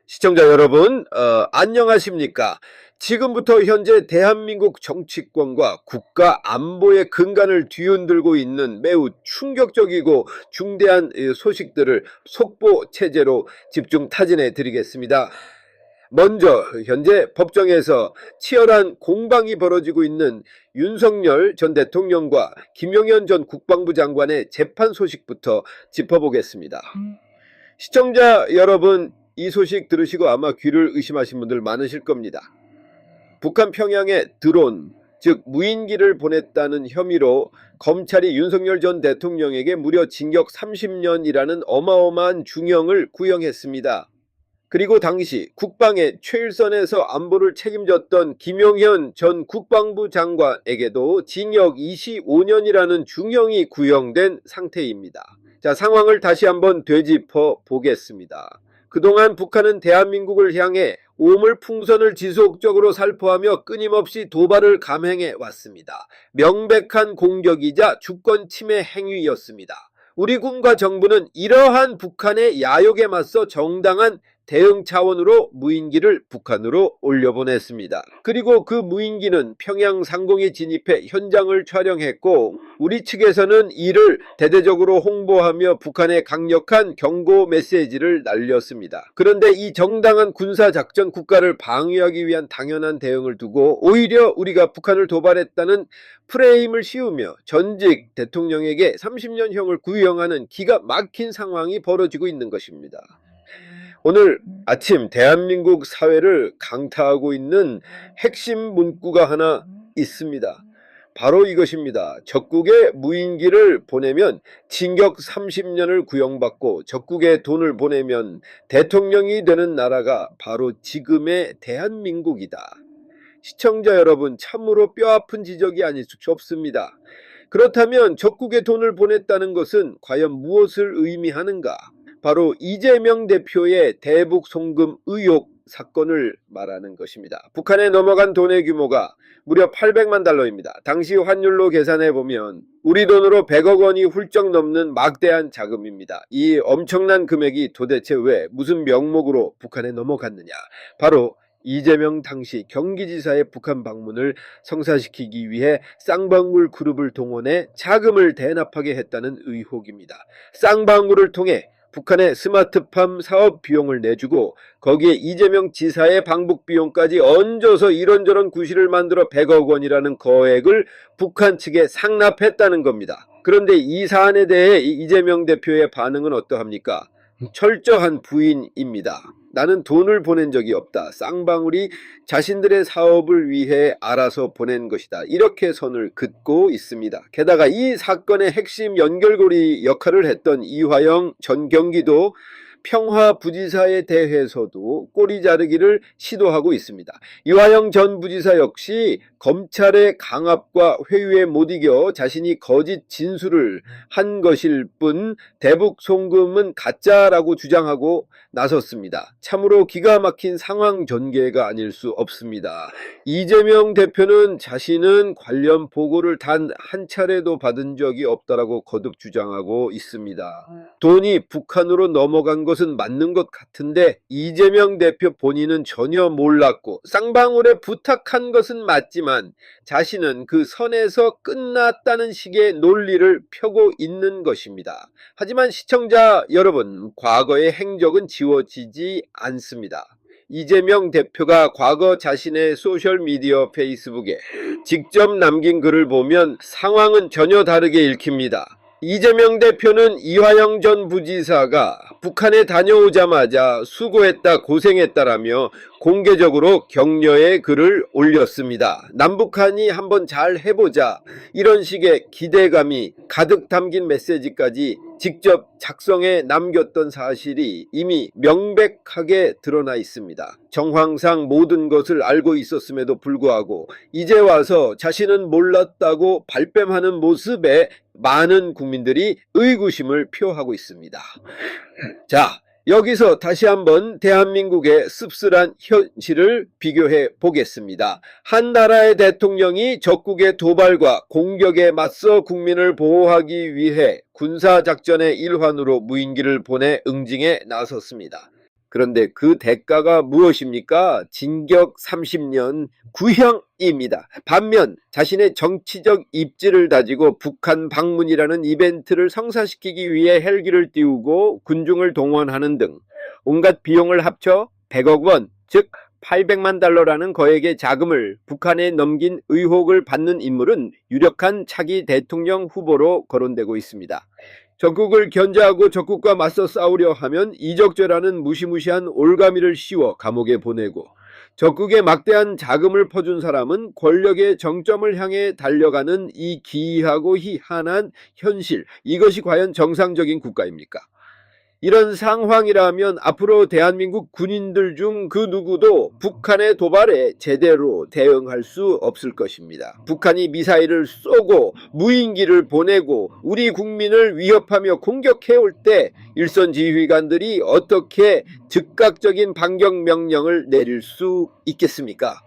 시청자 여러분, 안녕하십니까? 지금부터 현재 대한민국 정치권과 국가 안보의 근간을 뒤흔들고 있는 매우 충격적이고 중대한 소식들을 속보 체제로 집중 타진해 드리겠습니다. 먼저 현재 법정에서 치열한 공방이 벌어지고 있는 윤석열 전 대통령과 김용현 전 국방부 장관의 재판 소식부터 짚어보겠습니다. 시청자 여러분, 이 소식 들으시고 아마 귀를 의심하신 분들 많으실 겁니다. 북한 평양에 드론, 즉 무인기를 보냈다는 혐의로 검찰이 윤석열 전 대통령에게 무려 징역 30년이라는 어마어마한 중형을 구형했습니다. 그리고 당시 국방의 최일선에서 안보를 책임졌던 김용현 전 국방부 장관에게도 징역 25년이라는 중형이 구형된 상태입니다. 자, 상황을 다시 한번 되짚어 보겠습니다. 그동안 북한은 대한민국을 향해 오물풍선을 지속적으로 살포하며 끊임없이 도발을 감행해 왔습니다. 명백한 공격이자 주권 침해 행위였습니다. 우리 군과 정부는 이러한 북한의 야욕에 맞서 정당한 대응 차원으로 무인기를 북한으로 올려보냈습니다. 그리고 그 무인기는 평양 상공에 진입해 현장을 촬영했고, 우리 측에서는 이를 대대적으로 홍보하며 북한에 강력한 경고 메시지를 날렸습니다. 그런데 이 정당한 군사작전 국가를 방위하기 위한 당연한 대응을 두고 오히려 우리가 북한을 도발했다는 프레임을 씌우며 전직 대통령에게 30년형을 구형하는 기가 막힌 상황이 벌어지고 있는 것입니다. 오늘 아침 대한민국 사회를 강타하고 있는 핵심 문구가 하나 있습니다. 바로 이것입니다. 적국에 무인기를 보내면 징역 30년을 구형받고 적국에 돈을 보내면 대통령이 되는 나라가 바로 지금의 대한민국이다. 시청자 여러분, 참으로 뼈아픈 지적이 아닐 수 없습니다. 그렇다면 적국에 돈을 보냈다는 것은 과연 무엇을 의미하는가? 바로 이재명 대표의 대북 송금 의혹 사건을 말하는 것입니다. 북한에 넘어간 돈의 규모가 무려 800만 달러입니다. 당시 환율로 계산해 보면 우리 돈으로 100억 원이 훌쩍 넘는 막대한 자금입니다. 이 엄청난 금액이 도대체 왜 무슨 명목으로 북한에 넘어갔느냐? 바로 이재명 당시 경기지사의 북한 방문을 성사시키기 위해 쌍방울 그룹을 동원해 자금을 대납하게 했다는 의혹입니다. 쌍방울을 통해 북한의 스마트팜 사업 비용을 내주고 거기에 이재명 지사의 방북 비용까지 얹어서 이런저런 구실을 만들어 100억 원이라는 거액을 북한 측에 상납했다는 겁니다. 그런데 이 사안에 대해 이재명 대표의 반응은 어떠합니까? 철저한 부인입니다. 나는 돈을 보낸 적이 없다. 쌍방울이 자신들의 사업을 위해 알아서 보낸 것이다. 이렇게 선을 긋고 있습니다. 게다가 이 사건의 핵심 연결고리 역할을 했던 이화영 전 경기도 평화부지사에 대해서도 꼬리 자르기를 시도하고 있습니다. 이화영 전 부지사 역시 검찰의 강압과 회유에 못 이겨 자신이 거짓 진술을 한 것일 뿐 대북 송금은 가짜라고 주장하고 나섰습니다. 참으로 기가 막힌 상황 전개가 아닐 수 없습니다. 이재명 대표는 자신은 관련 보고를 단 한 차례도 받은 적이 없다라고 거듭 주장하고 있습니다. 돈이 북한으로 넘어간 것은 맞는 것 같은데 이재명 대표 본인은 전혀 몰랐고 쌍방울에 부탁한 것은 맞지만 자신은 그 선에서 끝났다는 식의 논리를 펴고 있는 것입니다. 하지만 시청자 여러분, 과거의 행적은 지워지지 않습니다. 이재명 대표가 과거 자신의 소셜미디어 페이스북에 직접 남긴 글을 보면 상황은 전혀 다르게 읽힙니다. 이재명 대표는 이화영 전 부지사가 북한에 다녀오자마자 수고했다 고생했다라며 공개적으로 격려의 글을 올렸습니다. 남북한이 한번 잘 해보자, 이런 식의 기대감이 가득 담긴 메시지까지 직접 작성해 남겼던 사실이 이미 명백하게 드러나 있습니다. 정황상 모든 것을 알고 있었음에도 불구하고 이제 와서 자신은 몰랐다고 발뺌하는 모습에 많은 국민들이 의구심을 표하고 있습니다. 자, 여기서 다시 한번 대한민국의 씁쓸한 현실을 비교해 보겠습니다. 한 나라의 대통령이 적국의 도발과 공격에 맞서 국민을 보호하기 위해 군사작전의 일환으로 무인기를 보내 응징에 나섰습니다. 그런데 그 대가가 무엇입니까? 징역 30년, 구형입니다. 반면 자신의 정치적 입지를 다지고 북한 방문이라는 이벤트를 성사시키기 위해 헬기를 띄우고 군중을 동원하는 등 온갖 비용을 합쳐 100억 원, 즉 800만 달러라는 거액의 자금을 북한에 넘긴 의혹을 받는 인물은 유력한 차기 대통령 후보로 거론되고 있습니다. 적국을 견제하고 적국과 맞서 싸우려 하면 이적죄라는 무시무시한 올가미를 씌워 감옥에 보내고, 적국에 막대한 자금을 퍼준 사람은 권력의 정점을 향해 달려가는 이 기이하고 희한한 현실, 이것이 과연 정상적인 국가입니까? 이런 상황이라면 앞으로 대한민국 군인들 중 그 누구도 북한의 도발에 제대로 대응할 수 없을 것입니다. 북한이 미사일을 쏘고 무인기를 보내고 우리 국민을 위협하며 공격해올 때 일선 지휘관들이 어떻게 즉각적인 반격 명령을 내릴 수 있겠습니까?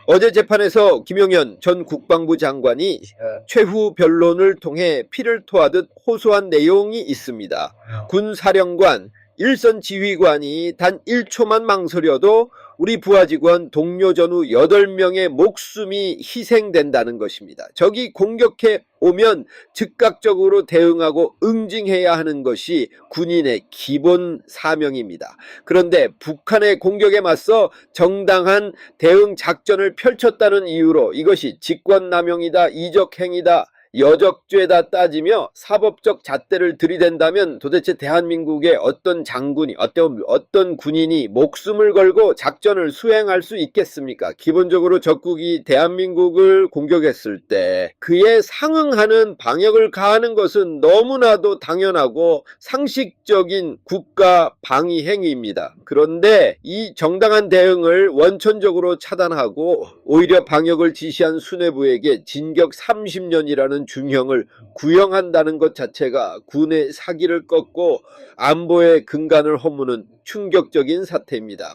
어제 재판에서 김용현 전 국방부 장관이 최후 변론을 통해 피를 토하듯 호소한 내용이 있습니다. 군사령관, 일선 지휘관이 단 1초만 망설여도 우리 부하직원 동료 전우 8명의 목숨이 희생된다는 것입니다. 적이 공격해 오면 즉각적으로 대응하고 응징해야 하는 것이 군인의 기본 사명입니다. 그런데 북한의 공격에 맞서 정당한 대응 작전을 펼쳤다는 이유로 이것이 직권남용이다, 이적행위다, 여적죄다 따지며 사법적 잣대를 들이댄다면 도대체 대한민국의 어떤 장군이, 어떤 군인이 목숨을 걸고 작전을 수행할 수 있겠습니까? 기본적으로 적국이 대한민국을 공격했을 때 그에 상응하는 방역을 가하는 것은 너무나도 당연하고 상식적인 국가 방위 행위입니다. 그런데 이 정당한 대응을 원천적으로 차단하고 오히려 방역을 지시한 수뇌부에게 징역 30년이라는 중형을 구형한다는 것 자체가 군의 사기를 꺾고 안보의 근간을 허무는 충격적인 사태입니다.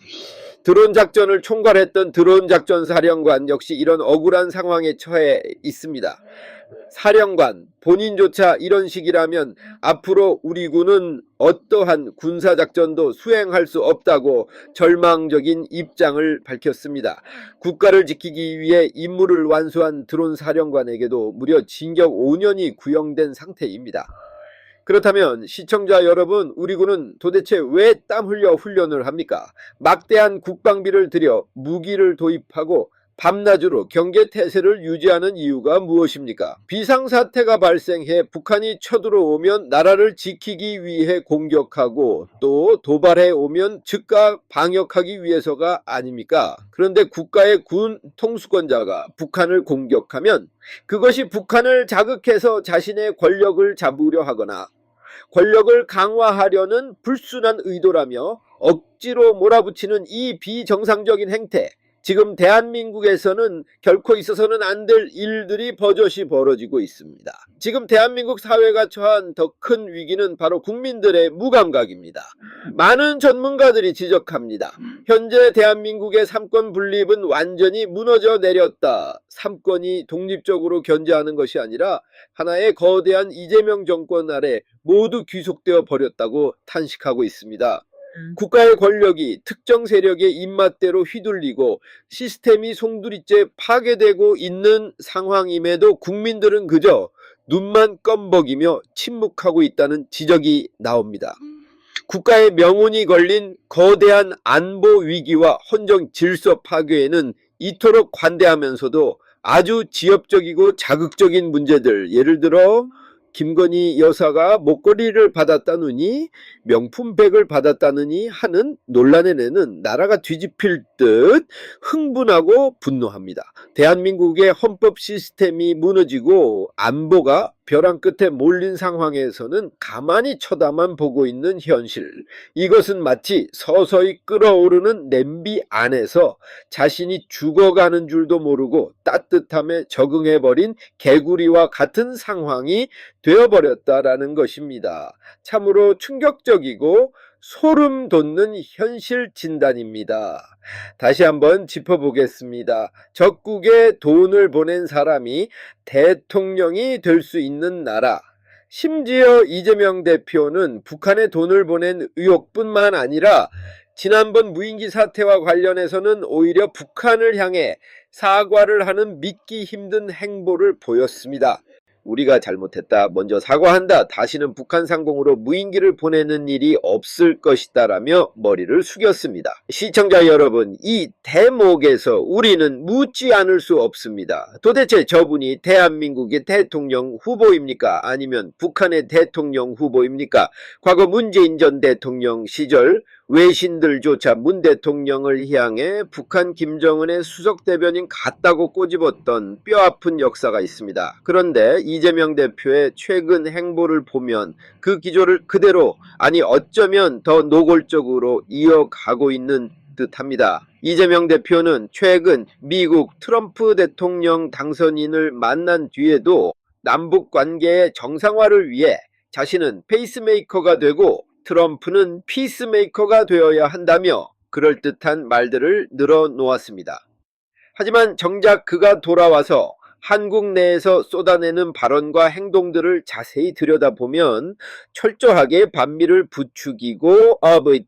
드론 작전을 총괄했던 드론 작전 사령관 역시 이런 억울한 상황에 처해 있습니다. 사령관 본인조차 이런 식이라면 앞으로 우리 군은 어떠한 군사작전도 수행할 수 없다고 절망적인 입장을 밝혔습니다. 국가를 지키기 위해 임무를 완수한 드론 사령관에게도 무려 징역 5년이 구형된 상태입니다. 그렇다면 시청자 여러분, 우리 군은 도대체 왜 땀 흘려 훈련을 합니까? 막대한 국방비를 들여 무기를 도입하고 밤낮으로 경계태세를 유지하는 이유가 무엇입니까? 비상사태가 발생해 북한이 쳐들어오면 나라를 지키기 위해 공격하고 또 도발해 오면 즉각 방역하기 위해서가 아닙니까? 그런데 국가의 군 통수권자가 북한을 공격하면 그것이 북한을 자극해서 자신의 권력을 잡으려 하거나 권력을 강화하려는 불순한 의도라며 억지로 몰아붙이는 이 비정상적인 행태, 지금 대한민국에서는 결코 있어서는 안 될 일들이 버젓이 벌어지고 있습니다. 지금 대한민국 사회가 처한 더 큰 위기는 바로 국민들의 무감각입니다. 많은 전문가들이 지적합니다. 현재 대한민국의 삼권 분립은 완전히 무너져 내렸다. 삼권이 독립적으로 견제하는 것이 아니라 하나의 거대한 이재명 정권 아래 모두 귀속되어 버렸다고 탄식하고 있습니다. 국가의 권력이 특정 세력의 입맛대로 휘둘리고 시스템이 송두리째 파괴되고 있는 상황임에도 국민들은 그저 눈만 껌벅이며 침묵하고 있다는 지적이 나옵니다. 국가의 명운이 걸린 거대한 안보 위기와 헌정 질서 파괴에는 이토록 관대하면서도 아주 지엽적이고 자극적인 문제들, 예를 들어 김건희 여사가 목걸이를 받았다느니 명품백을 받았다느니 하는 논란에는 나라가 뒤집힐 듯 흥분하고 분노합니다. 대한민국의 헌법 시스템이 무너지고 안보가 벼랑 끝에 몰린 상황에서는 가만히 쳐다만 보고 있는 현실, 이것은 마치 서서히 끓어오르는 냄비 안에서 자신이 죽어가는 줄도 모르고 따뜻함에 적응해버린 개구리와 같은 상황이 되어버렸다라는 것입니다. 참으로 충격적이고 소름 돋는 현실 진단입니다. 다시 한번 짚어보겠습니다. 적국에 돈을 보낸 사람이 대통령이 될 수 있는 나라, 심지어 이재명 대표는 북한에 돈을 보낸 의혹뿐만 아니라 지난번 무인기 사태와 관련해서는 오히려 북한을 향해 사과를 하는 믿기 힘든 행보를 보였습니다. 우리가 잘못했다. 먼저 사과한다. 다시는 북한 상공으로 무인기를 보내는 일이 없을 것이다. 라며 머리를 숙였습니다. 시청자 여러분, 이 대목에서 우리는 묻지 않을 수 없습니다. 도대체 저분이 대한민국의 대통령 후보입니까? 아니면 북한의 대통령 후보입니까? 과거 문재인 전 대통령 시절 외신들조차 문 대통령을 향해 북한 김정은의 수석대변인 같다고 꼬집었던 뼈아픈 역사가 있습니다. 그런데 이재명 대표의 최근 행보를 보면 그 기조를 그대로, 아니 어쩌면 더 노골적으로 이어가고 있는 듯합니다. 이재명 대표는 최근 미국 트럼프 대통령 당선인을 만난 뒤에도 남북 관계의 정상화를 위해 자신은 페이스메이커가 되고 트럼프는 피스메이커가 되어야 한다며 그럴듯한 말들을 늘어놓았습니다. 하지만 정작 그가 돌아와서 한국 내에서 쏟아내는 발언과 행동들을 자세히 들여다보면 철저하게 반미를 부추기고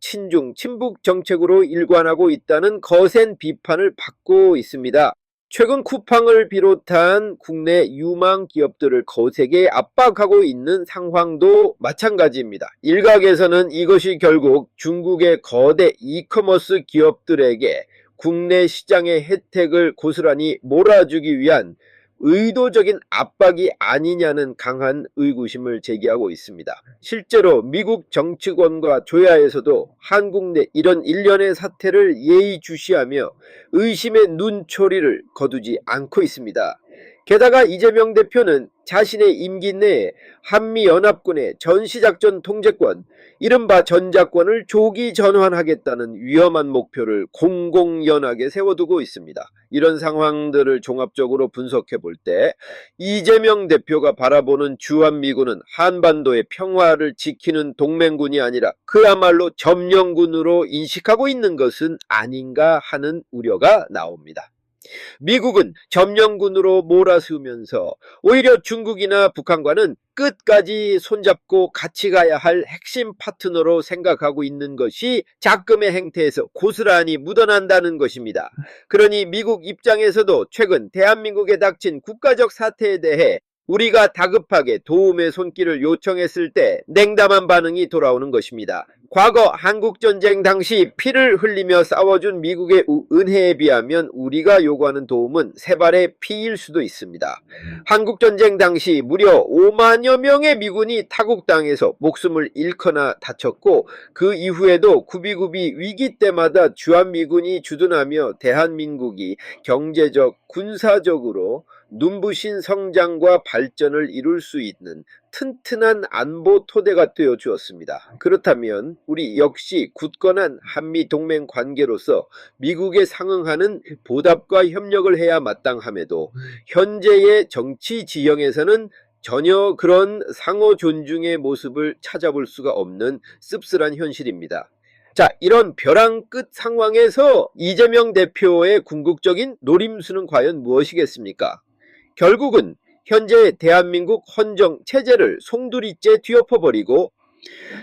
친중, 친북 정책으로 일관하고 있다는 거센 비판을 받고 있습니다. 최근 쿠팡을 비롯한 국내 유망 기업들을 거세게 압박하고 있는 상황도 마찬가지입니다. 일각에서는 이것이 결국 중국의 거대 이커머스 기업들에게 국내 시장의 혜택을 고스란히 몰아주기 위한 의도적인 압박이 아니냐는 강한 의구심을 제기하고 있습니다. 실제로 미국 정치권과 조야에서도 한국 내 이런 일련의 사태를 예의주시하며 의심의 눈초리를 거두지 않고 있습니다. 게다가 이재명 대표는 자신의 임기 내에 한미연합군의 전시작전 통제권, 이른바 전작권을 조기 전환하겠다는 위험한 목표를 공공연하게 세워두고 있습니다. 이런 상황들을 종합적으로 분석해 볼 때 이재명 대표가 바라보는 주한미군은 한반도의 평화를 지키는 동맹군이 아니라 그야말로 점령군으로 인식하고 있는 것은 아닌가 하는 우려가 나옵니다. 미국은 점령군으로 몰아세우면서 오히려 중국이나 북한과는 끝까지 손잡고 같이 가야 할 핵심 파트너로 생각하고 있는 것이 작금의 행태에서 고스란히 묻어난다는 것입니다. 그러니 미국 입장에서도 최근 대한민국에 닥친 국가적 사태에 대해 우리가 다급하게 도움의 손길을 요청했을 때 냉담한 반응이 돌아오는 것입니다. 과거 한국전쟁 당시 피를 흘리며 싸워준 미국의 은혜에 비하면 우리가 요구하는 도움은 세 발의 피일 수도 있습니다. 한국전쟁 당시 무려 5만여 명의 미군이 타국당해서 목숨을 잃거나 다쳤고 그 이후에도 구비구비 위기 때마다 주한미군이 주둔하며 대한민국이 경제적, 군사적으로 눈부신 성장과 발전을 이룰 수 있는 튼튼한 안보 토대가 되어 주었습니다. 그렇다면 우리 역시 굳건한 한미동맹 관계로서 미국에 상응하는 보답과 협력을 해야 마땅함에도 현재의 정치 지형에서는 전혀 그런 상호 존중의 모습을 찾아볼 수가 없는 씁쓸한 현실입니다. 자, 이런 벼랑 끝 상황에서 이재명 대표의 궁극적인 노림수는 과연 무엇이겠습니까? 결국은 현재 대한민국 헌정 체제를 송두리째 뒤엎어버리고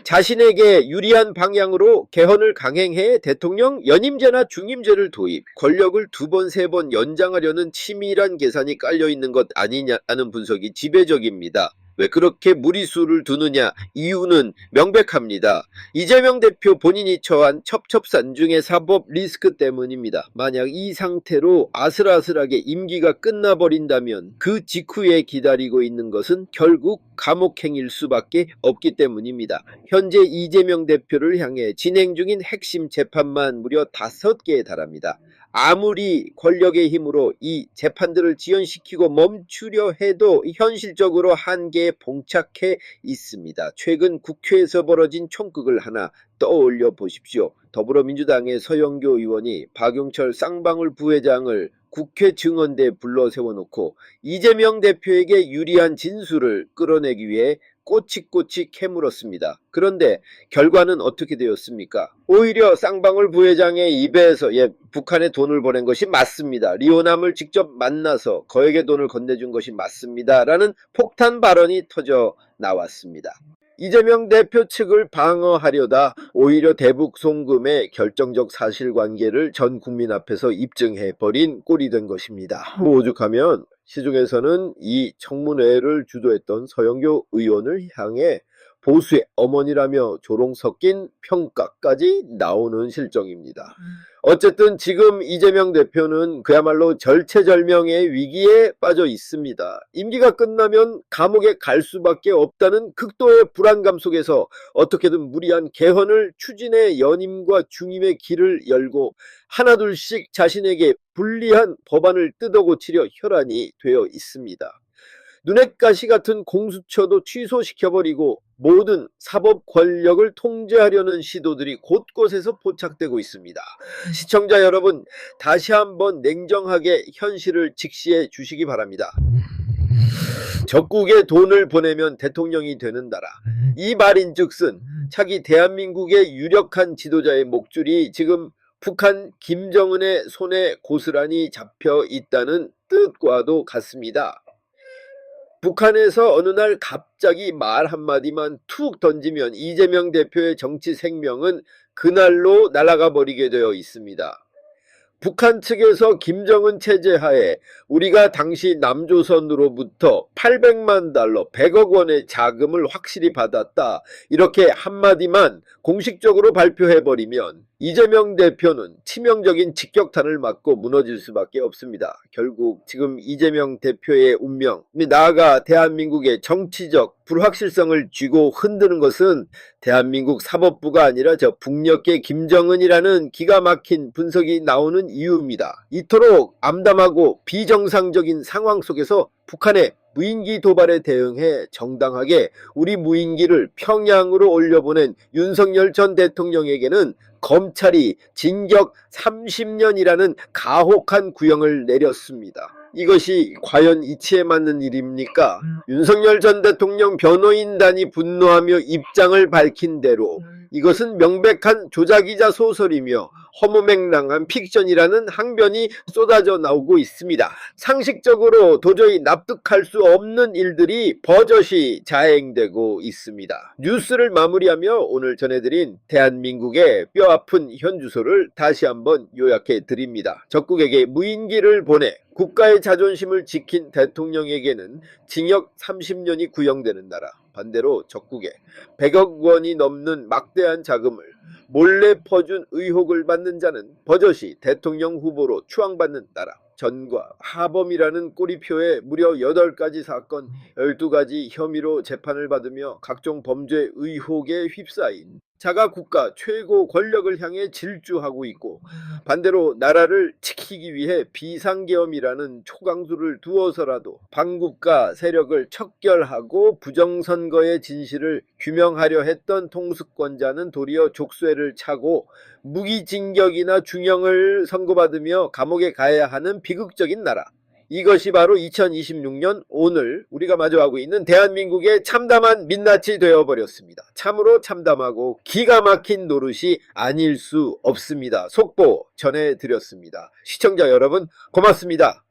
자신에게 유리한 방향으로 개헌을 강행해 대통령 연임제나 중임제를 도입, 권력을 2번, 3번 연장하려는 치밀한 계산이 깔려있는 것 아니냐는 분석이 지배적입니다. 왜 그렇게 무리수를 두느냐? 이유는 명백합니다. 이재명 대표 본인이 처한 첩첩산중의 사법 리스크 때문입니다. 만약 이 상태로 아슬아슬하게 임기가 끝나버린다면 그 직후에 기다리고 있는 것은 결국 감옥행일 수밖에 없기 때문입니다. 현재 이재명 대표를 향해 진행 중인 핵심 재판만 무려 5개에 달합니다. 아무리 권력의 힘으로 이 재판들을 지연시키고 멈추려 해도 현실적으로 한계에 봉착해 있습니다. 최근 국회에서 벌어진 총극을 하나 떠올려 보십시오. 더불어민주당의 서영교 의원이 박용철 쌍방울 부회장을 국회 증언대에 불러 세워놓고 이재명 대표에게 유리한 진술을 끌어내기 위해 꼬치꼬치 캐물었습니다. 그런데 결과는 어떻게 되었습니까? 오히려 쌍방울 부회장의 입에서 북한에 돈을 보낸 것이 맞습니다. 리오남을 직접 만나서 거액의 돈을 건네준 것이 맞습니다. 라는 폭탄 발언이 터져 나왔습니다. 이재명 대표 측을 방어하려다 오히려 대북 송금의 결정적 사실관계를 전 국민 앞에서 입증해버린 꼴이 된 것입니다. 오죽하면 시중에서는 이 청문회를 주도했던 서영교 의원을 향해 보수의 어머니라며 조롱 섞인 평가까지 나오는 실정입니다. 어쨌든 지금 이재명 대표는 그야말로 절체절명의 위기에 빠져 있습니다. 임기가 끝나면 감옥에 갈 수밖에 없다는 극도의 불안감 속에서 어떻게든 무리한 개헌을 추진해 연임과 중임의 길을 열고 하나둘씩 자신에게 불리한 법안을 뜯어고치려 혈안이 되어 있습니다. 눈엣 가시 같은 공수처도 취소시켜버리고 모든 사법 권력을 통제하려는 시도들이 곳곳에서 포착되고 있습니다. 시청자 여러분, 다시 한번 냉정하게 현실을 직시해 주시기 바랍니다. 적국에 돈을 보내면 대통령이 되는 나라. 이 말인즉슨 차기 대한민국의 유력한 지도자의 목줄이 지금 북한 김정은의 손에 고스란히 잡혀 있다는 뜻과도 같습니다. 북한에서 어느 날 갑자기 말 한마디만 툭 던지면 이재명 대표의 정치 생명은 그날로 날아가 버리게 되어 있습니다. 북한 측에서 김정은 체제 하에 우리가 당시 남조선으로부터 800만 달러 100억 원의 자금을 확실히 받았다. 이렇게 한마디만 공식적으로 발표해버리면 이재명 대표는 치명적인 직격탄을 맞고 무너질 수밖에 없습니다. 결국 지금 이재명 대표의 운명, 나아가 대한민국의 정치적 불확실성을 쥐고 흔드는 것은 대한민국 사법부가 아니라 저 북녘의 김정은이라는 기가 막힌 분석이 나오는 이유입니다. 이토록 암담하고 비정상적인 상황 속에서 북한의 무인기 도발에 대응해 정당하게 우리 무인기를 평양으로 올려보낸 윤석열 전 대통령에게는 검찰이 징역 30년이라는 가혹한 구형을 내렸습니다. 이것이 과연 이치에 맞는 일입니까? 윤석열 전 대통령 변호인단이 분노하며 입장을 밝힌 대로 이것은 명백한 조작이자 소설이며 허무맹랑한 픽션이라는 항변이 쏟아져 나오고 있습니다. 상식적으로 도저히 납득할 수 없는 일들이 버젓이 자행되고 있습니다. 뉴스를 마무리하며 오늘 전해드린 대한민국의 뼈아픈 현주소를 다시 한번 요약해 드립니다. 적국에게 무인기를 보내 국가의 자존심을 지킨 대통령에게는 징역 30년이 구형되는 나라, 반대로 적국에 100억 원이 넘는 막대한 자금을 몰래 퍼준 의혹을 받는 자는 버젓이 대통령 후보로 추앙받는 나라, 전과 하범이라는 꼬리표에 무려 8가지 사건 12가지 혐의로 재판을 받으며 각종 범죄 의혹에 휩싸인 자가 국가 최고 권력을 향해 질주하고 있고, 반대로 나라를 지키기 위해 비상계엄이라는 초강수를 두어서라도 반국가 세력을 척결하고 부정선거의 진실을 규명하려 했던 통수권자는 도리어 족쇄를 차고 무기징역이나 중형을 선고받으며 감옥에 가야 하는 비극적인 나라. 이것이 바로 2026년 오늘 우리가 마주하고 있는 대한민국의 참담한 민낯이 되어버렸습니다. 참으로 참담하고 기가 막힌 노릇이 아닐 수 없습니다. 속보 전해드렸습니다. 시청자 여러분 고맙습니다.